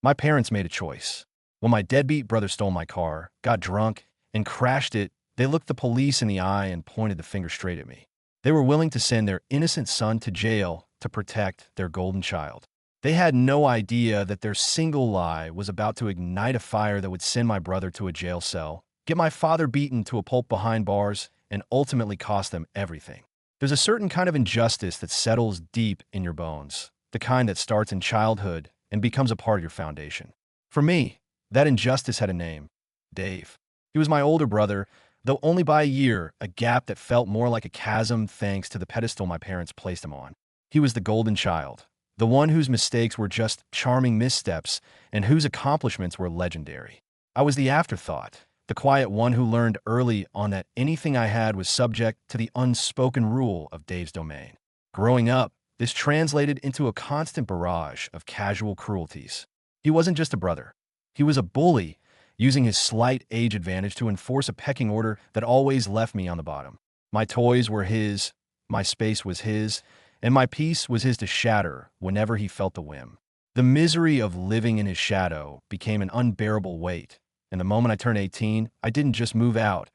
My parents made a choice. When my deadbeat brother stole my car, got drunk, and crashed it, they looked the police in the eye and pointed the finger straight at me. They were willing to send their innocent son to jail to protect their golden child. They had no idea that their single lie was about to ignite a fire that would send my brother to a jail cell, get my father beaten to a pulp behind bars, and ultimately cost them everything. There's a certain kind of injustice that settles deep in your bones, the kind that starts in childhood and becomes a part of your foundation. For me, that injustice had a name: Dave. He was my older brother, though only by a year, a gap that felt more like a chasm thanks to the pedestal my parents placed him on. He was the golden child, the one whose mistakes were just charming missteps and whose accomplishments were legendary. I was the afterthought, the quiet one who learned early on that anything I had was subject to the unspoken rule of Dave's domain. Growing up, this translated into a constant barrage of casual cruelties. He wasn't just a brother. He was a bully, using his slight age advantage to enforce a pecking order that always left me on the bottom. My toys were his, my space was his, and my peace was his to shatter whenever he felt the whim. The misery of living in his shadow became an unbearable weight, and the moment I turned 18, I didn't just move out.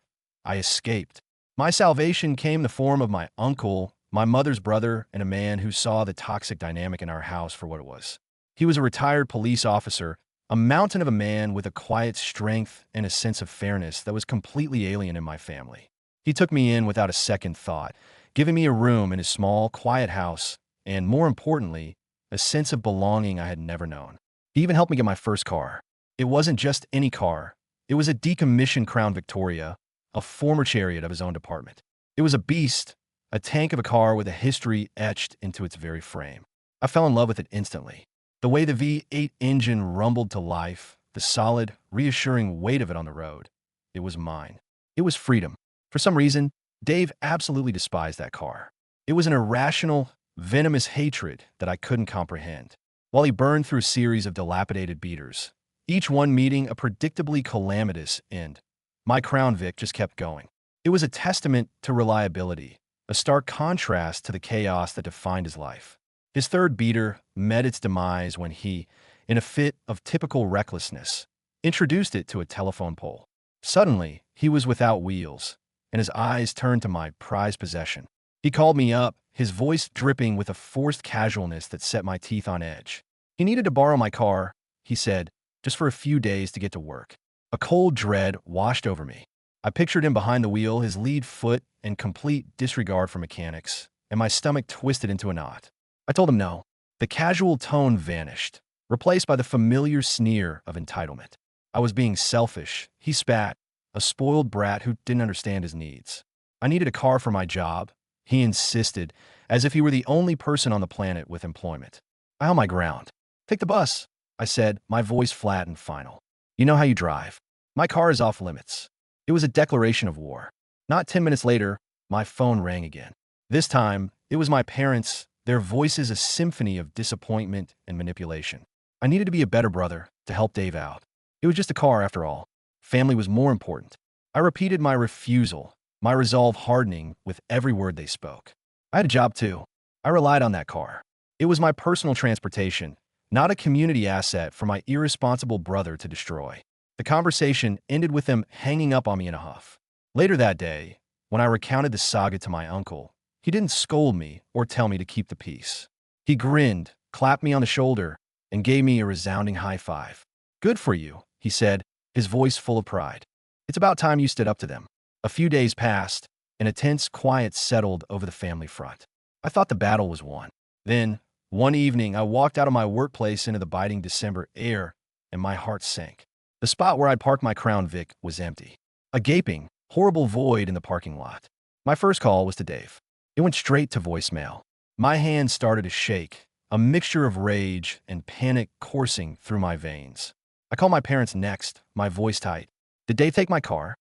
I escaped. My salvation came in the form of my uncle, my mother's brother, and a man who saw the toxic dynamic in our house for what it was. He was a retired police officer, a mountain of a man with a quiet strength and a sense of fairness that was completely alien in my family. He took me in without a second thought, giving me a room in his small, quiet house, and more importantly, a sense of belonging I had never known. He even helped me get my first car. It wasn't just any car. It was a decommissioned Crown Victoria, a former chariot of his own department. It was a beast, a tank of a car with a history etched into its very frame. I fell in love with it instantly. The way the V8 engine rumbled to life, the solid, reassuring weight of it on the road. It was mine. It was freedom. For some reason, Dave absolutely despised that car. It was an irrational, venomous hatred that I couldn't comprehend. While he burned through a series of dilapidated beaters, each one meeting a predictably calamitous end, my Crown Vic just kept going. It was a testament to reliability, a stark contrast to the chaos that defined his life. His third beater met its demise when he, in a fit of typical recklessness, introduced it to a telephone pole. Suddenly, he was without wheels, and his eyes turned to my prized possession. He called me up, his voice dripping with a forced casualness that set my teeth on edge. He needed to borrow my car, he said, just for a few days to get to work. A cold dread washed over me. I pictured him behind the wheel, his lead foot in complete disregard for mechanics, and my stomach twisted into a knot. I told him no. The casual tone vanished, replaced by the familiar sneer of entitlement. I was being selfish, he spat, a spoiled brat who didn't understand his needs. I needed a car for my job, he insisted, as if he were the only person on the planet with employment. I held my ground. Take the bus, I said, my voice flat and final. You know how you drive. My car is off limits. It was a declaration of war. Not 10 minutes later, my phone rang again. This time, it was my parents, their voices a symphony of disappointment and manipulation. I needed to be a better brother to help Dave out. It was just a car after all. Family was more important. I repeated my refusal, my resolve hardening with every word they spoke. I had a job too. I relied on that car. It was my personal transportation, not a community asset for my irresponsible brother to destroy. The conversation ended with him hanging up on me in a huff. Later that day, when I recounted the saga to my uncle, he didn't scold me or tell me to keep the peace. He grinned, clapped me on the shoulder, and gave me a resounding high five. Good for you, he said, his voice full of pride. It's about time you stood up to them. A few days passed, and a tense quiet settled over the family front. I thought the battle was won. Then, one evening, I walked out of my workplace into the biting December air, and my heart sank. The spot where I'd parked my Crown Vic was empty. A gaping, horrible void in the parking lot. My first call was to Dave. It went straight to voicemail. My hands started to shake, a mixture of rage and panic coursing through my veins. I called my parents next, my voice tight. Did Dave take my car?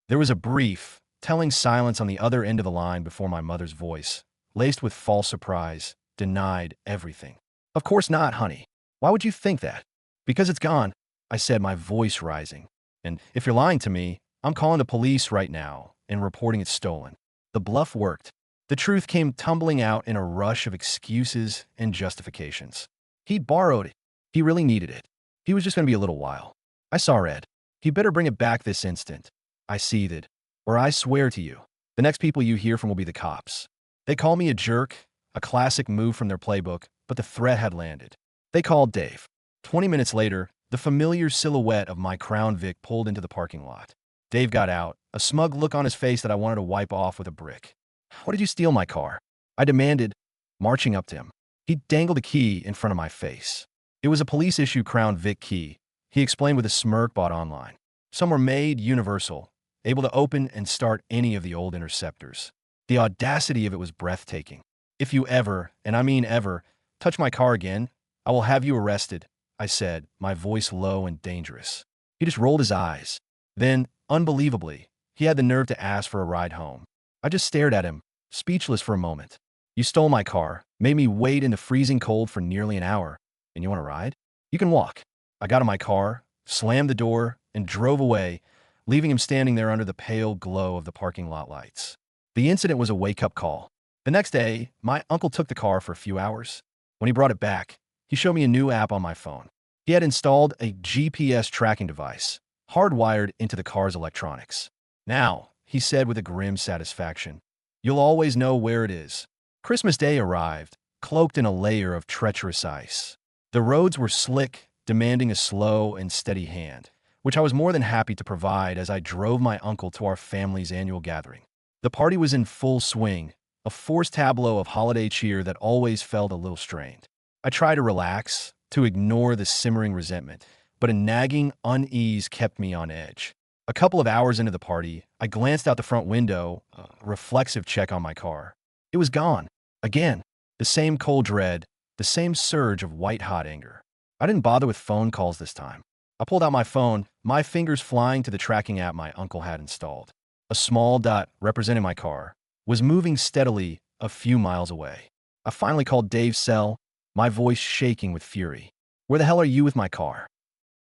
There was a brief, telling silence on the other end of the line before my mother's voice, laced with false surprise, denied everything. Of course not, honey. Why would you think that? Because it's gone, I said, my voice rising. And if you're lying to me, I'm calling the police right now and reporting it stolen. The bluff worked. The truth came tumbling out in a rush of excuses and justifications. He'd borrowed it. He really needed it. He was just going to be a little while. I saw red. He better bring it back this instant. I seethed. Or I swear to you, the next people you hear from will be the cops. They call me a jerk, a classic move from their playbook, but the threat had landed. They called Dave. 20 minutes later, the familiar silhouette of my Crown Vic pulled into the parking lot. Dave got out, a smug look on his face that I wanted to wipe off with a brick. "Why did you steal my car?" I demanded, marching up to him. He dangled a key in front of my face. It was a police-issue Crown Vic key, he explained with a smirk bought online. Some were made universal, able to open and start any of the old interceptors. The audacity of it was breathtaking. "If you ever, and I mean ever, touch my car again, I will have you arrested," I said, my voice low and dangerous. He just rolled his eyes. Then, unbelievably, he had the nerve to ask for a ride home. I just stared at him, speechless for a moment. "You stole my car, made me wait in the freezing cold for nearly an hour, and you want to ride? You can walk." I got in my car, slammed the door, and drove away, leaving him standing there under the pale glow of the parking lot lights. The incident was a wake-up call. The next day, my uncle took the car for a few hours. When he brought it back, he showed me a new app on my phone. He had installed a GPS tracking device, hardwired into the car's electronics. "Now," he said with a grim satisfaction, "you'll always know where it is." Christmas Day arrived, cloaked in a layer of treacherous ice. The roads were slick, demanding a slow and steady hand, which I was more than happy to provide as I drove my uncle to our family's annual gathering. The party was in full swing, a forced tableau of holiday cheer that always felt a little strained. I tried to relax, to ignore the simmering resentment, but a nagging unease kept me on edge. A couple of hours into the party, I glanced out the front window, a reflexive check on my car. It was gone. Again, the same cold dread, the same surge of white-hot anger. I didn't bother with phone calls this time. I pulled out my phone, my fingers flying to the tracking app my uncle had installed. A small dot representing my car was moving steadily a few miles away. I finally called Dave's cell, my voice shaking with fury. "Where the hell are you with my car?"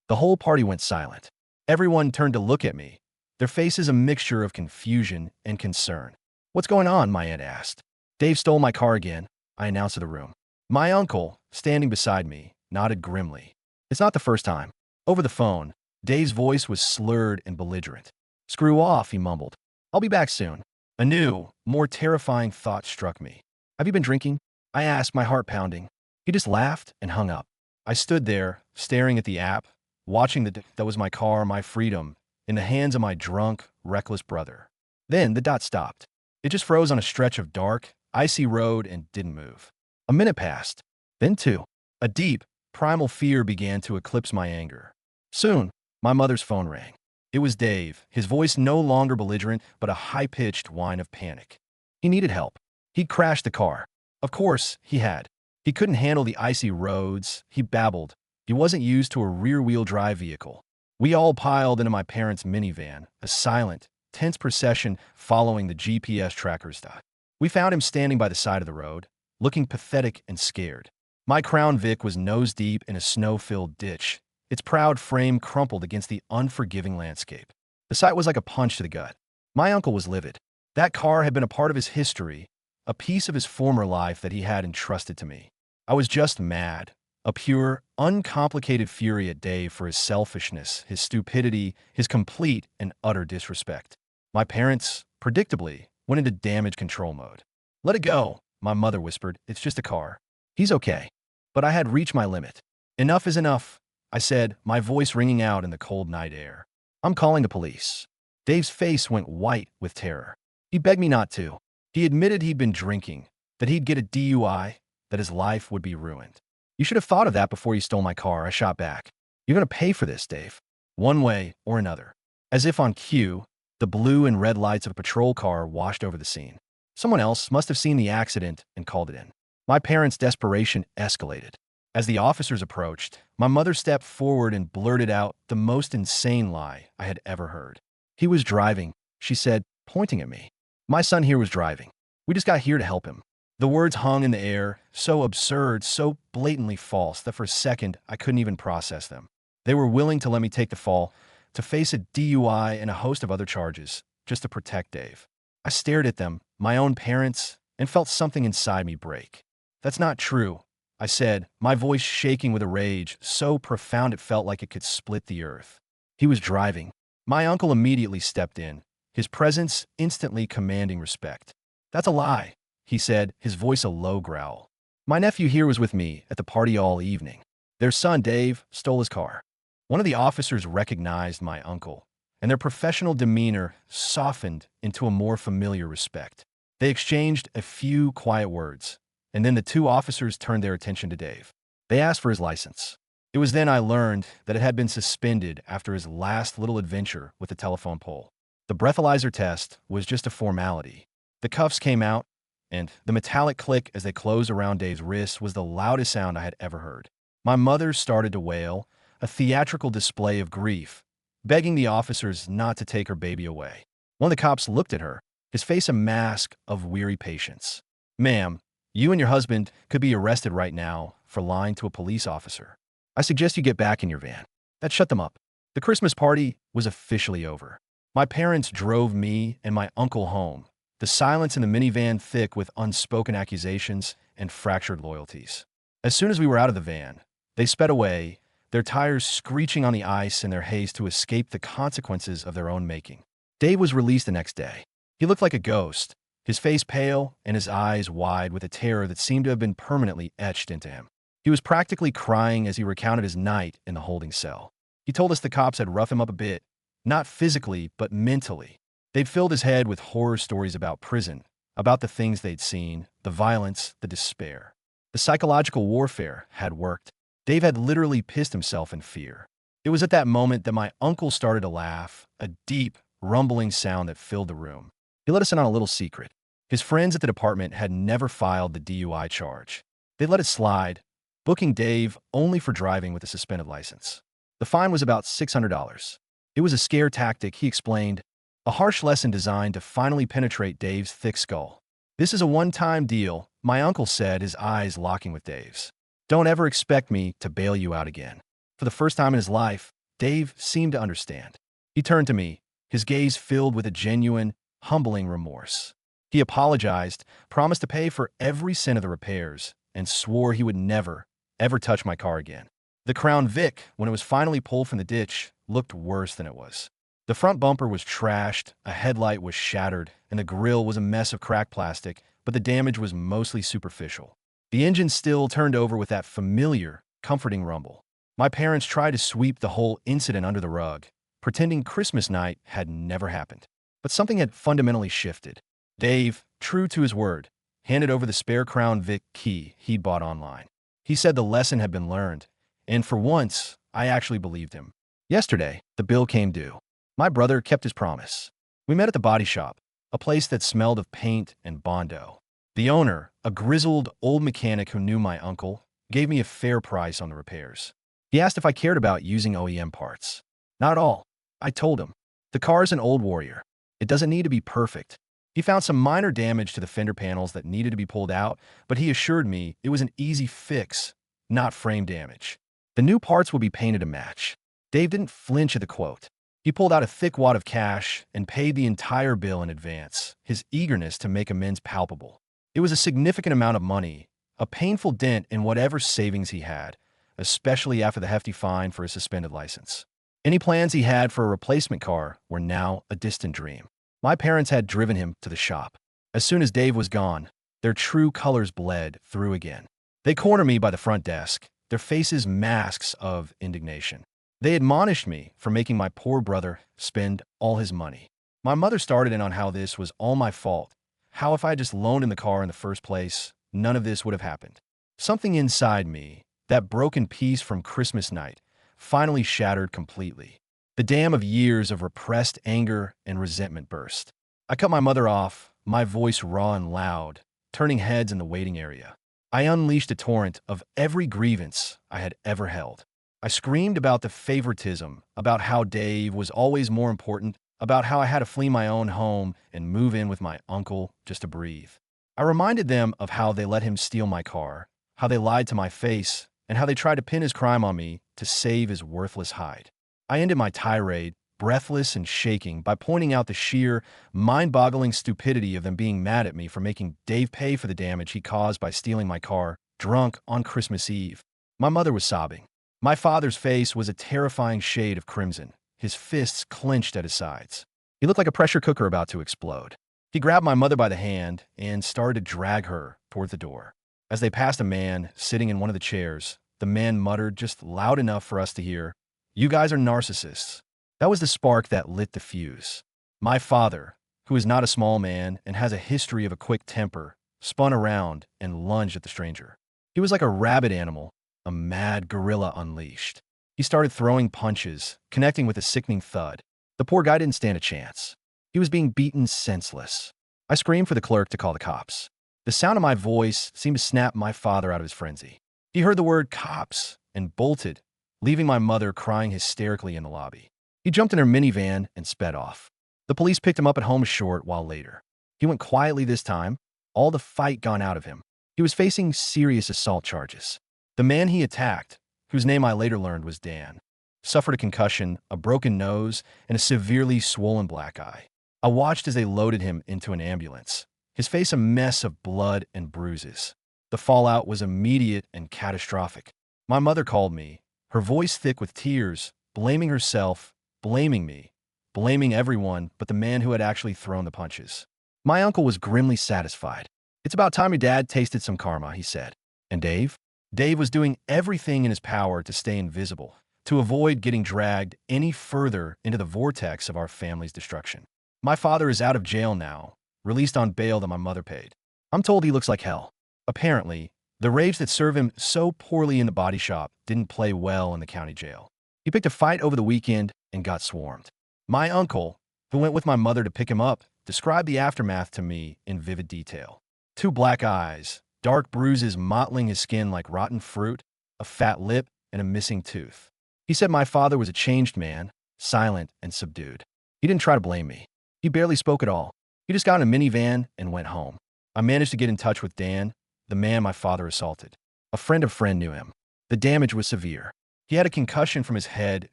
The whole party went silent. Everyone turned to look at me, their faces a mixture of confusion and concern. "What's going on?" my aunt asked. "Dave stole my car again," I announced to the room. My uncle, standing beside me, nodded grimly. "It's not the first time." Over the phone, Dave's voice was slurred and belligerent. "Screw off," he mumbled. "I'll be back soon." A new, more terrifying thought struck me. "Have you been drinking?" I asked, my heart pounding. He just laughed and hung up. I stood there, staring at the app, watching that was my car, my freedom, in the hands of my drunk, reckless brother. Then the dot stopped. It just froze on a stretch of dark, icy road and didn't move. A minute passed. Then two. A deep, primal fear began to eclipse my anger. Soon, my mother's phone rang. It was Dave, his voice no longer belligerent, but a high-pitched whine of panic. He needed help. He'd crashed the car. Of course, he had. He couldn't handle the icy roads, he babbled. He wasn't used to a rear-wheel drive vehicle. We all piled into my parents' minivan, a silent, tense procession following the GPS tracker's dot. We found him standing by the side of the road, looking pathetic and scared. My Crown Vic was nose-deep in a snow-filled ditch, its proud frame crumpled against the unforgiving landscape. The sight was like a punch to the gut. My uncle was livid. That car had been a part of his history, a piece of his former life that he had entrusted to me. I was just mad, a pure, uncomplicated fury at Dave for his selfishness, his stupidity, his complete and utter disrespect. My parents, predictably, went into damage control mode. "Let it go," my mother whispered. "It's just a car. He's okay." But I had reached my limit. "Enough is enough," I said, my voice ringing out in the cold night air. "I'm calling the police." Dave's face went white with terror. He begged me not to. He admitted he'd been drinking, that he'd get a DUI, that his life would be ruined. "You should have thought of that before you stole my car," I shot back. "You're going to pay for this, Dave. One way or another." As if on cue, the blue and red lights of a patrol car washed over the scene. Someone else must have seen the accident and called it in. My parents' desperation escalated. As the officers approached, my mother stepped forward and blurted out the most insane lie I had ever heard. "He was driving," she said, pointing at me. "My son here was driving. We just got here to help him." The words hung in the air, so absurd, so blatantly false that for a second I couldn't even process them. They were willing to let me take the fall, to face a DUI and a host of other charges, just to protect Dave. I stared at them, my own parents, and felt something inside me break. "That's not true," I said, my voice shaking with a rage so profound it felt like it could split the earth. He was driving. My uncle immediately stepped in, his presence instantly commanding respect. That's a lie, he said, his voice a low growl. My nephew here was with me at the party all evening. Their son, Dave, stole his car. One of the officers recognized my uncle, and their professional demeanor softened into a more familiar respect. They exchanged a few quiet words, and then the two officers turned their attention to Dave. They asked for his license. It was then I learned that it had been suspended after his last little adventure with the telephone pole. The breathalyzer test was just a formality. The cuffs came out, and the metallic click as they closed around Dave's wrist was the loudest sound I had ever heard. My mother started to wail, a theatrical display of grief, begging the officers not to take her baby away. One of the cops looked at her, his face a mask of weary patience. Ma'am, you and your husband could be arrested right now for lying to a police officer. I suggest you get back in your van. That shut them up. The Christmas party was officially over. My parents drove me and my uncle home, the silence in the minivan thick with unspoken accusations and fractured loyalties. As soon as we were out of the van, they sped away, their tires screeching on the ice in their haste to escape the consequences of their own making. Dave was released the next day. He looked like a ghost, his face pale and his eyes wide with a terror that seemed to have been permanently etched into him. He was practically crying as he recounted his night in the holding cell. He told us the cops had roughed him up a bit, not physically, but mentally. They'd filled his head with horror stories about prison, about the things they'd seen, the violence, the despair. The psychological warfare had worked. Dave had literally pissed himself in fear. It was at that moment that my uncle started to laugh, a deep, rumbling sound that filled the room. He let us in on a little secret. His friends at the department had never filed the DUI charge. They let it slide, booking Dave only for driving with a suspended license. The fine was about $600. It was a scare tactic, he explained, a harsh lesson designed to finally penetrate Dave's thick skull. This is a one-time deal, my uncle said, his eyes locking with Dave's. Don't ever expect me to bail you out again. For the first time in his life, Dave seemed to understand. He turned to me, his gaze filled with a genuine, humbling remorse. He apologized, promised to pay for every cent of the repairs, and swore he would never, ever touch my car again. The Crown Vic, when it was finally pulled from the ditch, looked worse than it was. The front bumper was trashed, a headlight was shattered, and the grille was a mess of cracked plastic, but the damage was mostly superficial. The engine still turned over with that familiar, comforting rumble. My parents tried to sweep the whole incident under the rug, pretending Christmas night had never happened. But something had fundamentally shifted. Dave, true to his word, handed over the spare Crown Vic key he'd bought online. He said the lesson had been learned, and for once, I actually believed him. Yesterday, the bill came due. My brother kept his promise. We met at the body shop, a place that smelled of paint and Bondo. The owner, a grizzled old mechanic who knew my uncle, gave me a fair price on the repairs. He asked if I cared about using OEM parts. Not at all. I told him. The car's an old Warrior. It doesn't need to be perfect. He found some minor damage to the fender panels that needed to be pulled out, but he assured me it was an easy fix, not frame damage. The new parts will be painted to match. Dave didn't flinch at the quote. He pulled out a thick wad of cash and paid the entire bill in advance, his eagerness to make amends palpable. It was a significant amount of money, a painful dent in whatever savings he had, especially after the hefty fine for his suspended license. Any plans he had for a replacement car were now a distant dream. My parents had driven him to the shop. As soon as Dave was gone, their true colors bled through again. They cornered me by the front desk, their faces masks of indignation. They admonished me for making my poor brother spend all his money. My mother started in on how this was all my fault, how if I had just loaned him the car in the first place, none of this would have happened. Something inside me, that broken piece from Christmas night, finally shattered completely. The dam of years of repressed anger and resentment burst. I cut my mother off, my voice raw and loud, turning heads in the waiting area. I unleashed a torrent of every grievance I had ever held. I screamed about the favoritism, about how Dave was always more important, about how I had to flee my own home and move in with my uncle just to breathe. I reminded them of how they let him steal my car, how they lied to my face, and how they tried to pin his crime on me to save his worthless hide. I ended my tirade, breathless and shaking, by pointing out the sheer, mind-boggling stupidity of them being mad at me for making Dave pay for the damage he caused by stealing my car drunk on Christmas Eve. My mother was sobbing. My father's face was a terrifying shade of crimson, his fists clenched at his sides. He looked like a pressure cooker about to explode. He grabbed my mother by the hand and started to drag her toward the door. As they passed a man sitting in one of the chairs, the man muttered just loud enough for us to hear, "You guys are narcissists." That was the spark that lit the fuse. My father, who is not a small man and has a history of a quick temper, spun around and lunged at the stranger. He was like a rabid animal, a mad gorilla unleashed. He started throwing punches, connecting with a sickening thud. The poor guy didn't stand a chance. He was being beaten senseless. I screamed for the clerk to call the cops. The sound of my voice seemed to snap my father out of his frenzy. He heard the word cops and bolted, leaving my mother crying hysterically in the lobby. He jumped in her minivan and sped off. The police picked him up at home a short while later. He went quietly this time, all the fight gone out of him. He was facing serious assault charges. The man he attacked, whose name I later learned was Dan, suffered a concussion, a broken nose, and a severely swollen black eye. I watched as they loaded him into an ambulance, his face a mess of blood and bruises. The fallout was immediate and catastrophic. My mother called me, her voice thick with tears, blaming herself, blaming me, blaming everyone but the man who had actually thrown the punches. My uncle was grimly satisfied. "It's about time your dad tasted some karma," he said. And Dave? Dave was doing everything in his power to stay invisible, to avoid getting dragged any further into the vortex of our family's destruction. My father is out of jail now, released on bail that my mother paid. I'm told he looks like hell. Apparently, the raves that serve him so poorly in the body shop didn't play well in the county jail. He picked a fight over the weekend and got swarmed. My uncle, who went with my mother to pick him up, described the aftermath to me in vivid detail. 2 black eyes, dark bruises mottling his skin like rotten fruit, a fat lip, and a missing tooth. He said my father was a changed man, silent and subdued. He didn't try to blame me. He barely spoke at all. He just got in a minivan and went home. I managed to get in touch with Dan, the man my father assaulted. A friend knew him. The damage was severe. He had a concussion from his head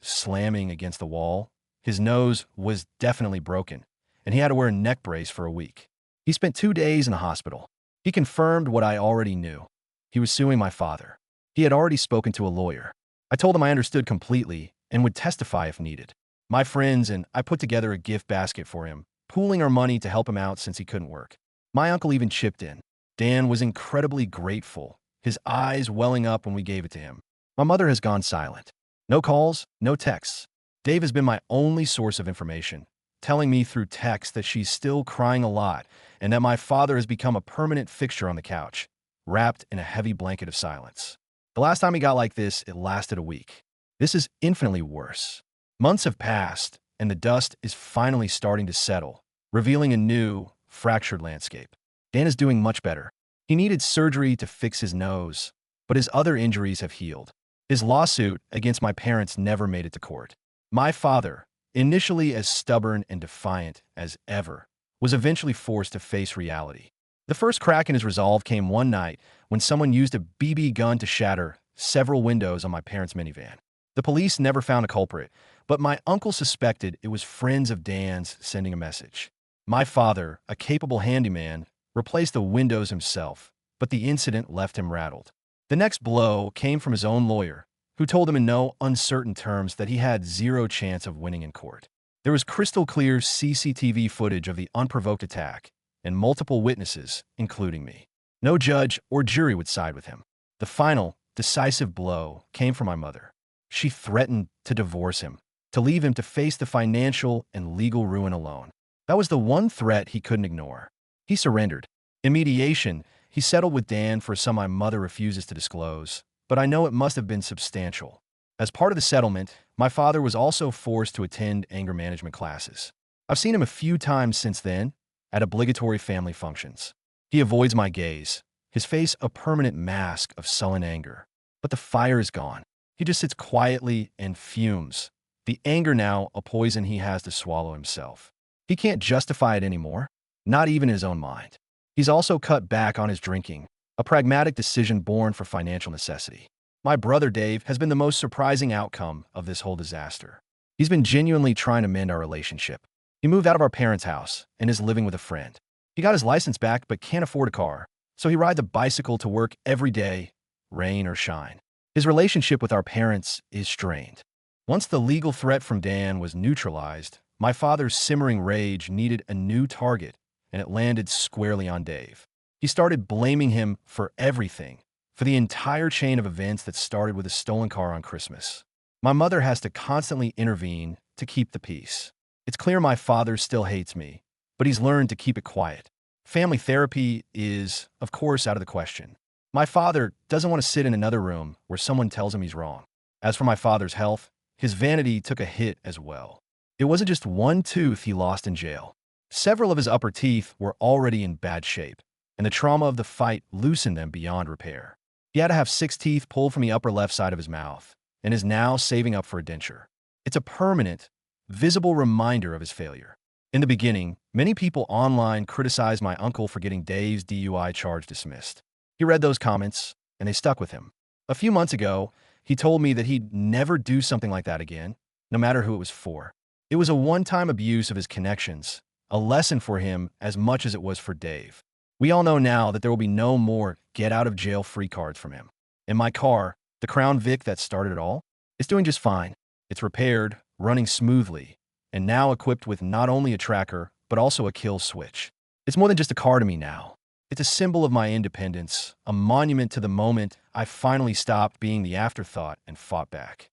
slamming against the wall. His nose was definitely broken, and he had to wear a neck brace for a week. He spent 2 days in the hospital. He confirmed what I already knew. He was suing my father. He had already spoken to a lawyer. I told him I understood completely and would testify if needed. My friends and I put together a gift basket for him, pooling our money to help him out since he couldn't work. My uncle even chipped in. Dan was incredibly grateful, his eyes welling up when we gave it to him. My mother has gone silent. No calls, no texts. Dave has been my only source of information, telling me through text that she's still crying a lot and that my father has become a permanent fixture on the couch, wrapped in a heavy blanket of silence. The last time he got like this, it lasted a week. This is infinitely worse. Months have passed, and the dust is finally starting to settle, revealing a new, fractured landscape. Dan is doing much better. He needed surgery to fix his nose, but his other injuries have healed. His lawsuit against my parents never made it to court. My father, initially as stubborn and defiant as ever, was eventually forced to face reality. The first crack in his resolve came one night when someone used a BB gun to shatter several windows on my parents' minivan. The police never found a culprit, but my uncle suspected it was friends of Dan's sending a message. My father, a capable handyman, replaced the windows himself, but the incident left him rattled. The next blow came from his own lawyer, who told him in no uncertain terms that he had zero chance of winning in court. There was crystal clear CCTV footage of the unprovoked attack, and multiple witnesses, including me. No judge or jury would side with him. The final, decisive blow came from my mother. She threatened to divorce him, to leave him to face the financial and legal ruin alone. That was the one threat he couldn't ignore. He surrendered. In mediation, he settled with Dan for a sum my mother refuses to disclose, but I know it must have been substantial. As part of the settlement, my father was also forced to attend anger management classes. I've seen him a few times since then, at obligatory family functions. He avoids my gaze, his face a permanent mask of sullen anger. But the fire is gone. He just sits quietly and fumes, the anger now a poison he has to swallow himself. He can't justify it anymore, not even in his own mind. He's also cut back on his drinking, a pragmatic decision born for financial necessity. My brother Dave has been the most surprising outcome of this whole disaster. He's been genuinely trying to mend our relationship. He moved out of our parents' house and is living with a friend. He got his license back but can't afford a car, so he rides a bicycle to work every day rain or shine. His relationship with our parents is strained. Once the legal threat from Dan was neutralized, my father's simmering rage needed a new target, and it landed squarely on Dave. He started blaming him for everything, for the entire chain of events that started with a stolen car on Christmas. My mother has to constantly intervene to keep the peace. It's clear my father still hates me, but he's learned to keep it quiet. Family therapy is, of course, out of the question. My father doesn't want to sit in another room where someone tells him he's wrong. As for my father's health, his vanity took a hit as well. It wasn't just one tooth he lost in jail. Several of his upper teeth were already in bad shape, and the trauma of the fight loosened them beyond repair. He had to have 6 teeth pulled from the upper left side of his mouth, and is now saving up for a denture. It's a permanent, visible reminder of his failure. In the beginning, many people online criticized my uncle for getting Dave's DUI charge dismissed. He read those comments, and they stuck with him. A few months ago, he told me that he'd never do something like that again, no matter who it was for. It was a one-time abuse of his connections, a lesson for him as much as it was for Dave. We all know now that there will be no more get-out-of-jail-free cards from him. In my car, the Crown Vic that started it all, is doing just fine. It's repaired, running smoothly, and now equipped with not only a tracker, but also a kill switch. It's more than just a car to me now. It's a symbol of my independence, a monument to the moment I finally stopped being the afterthought and fought back.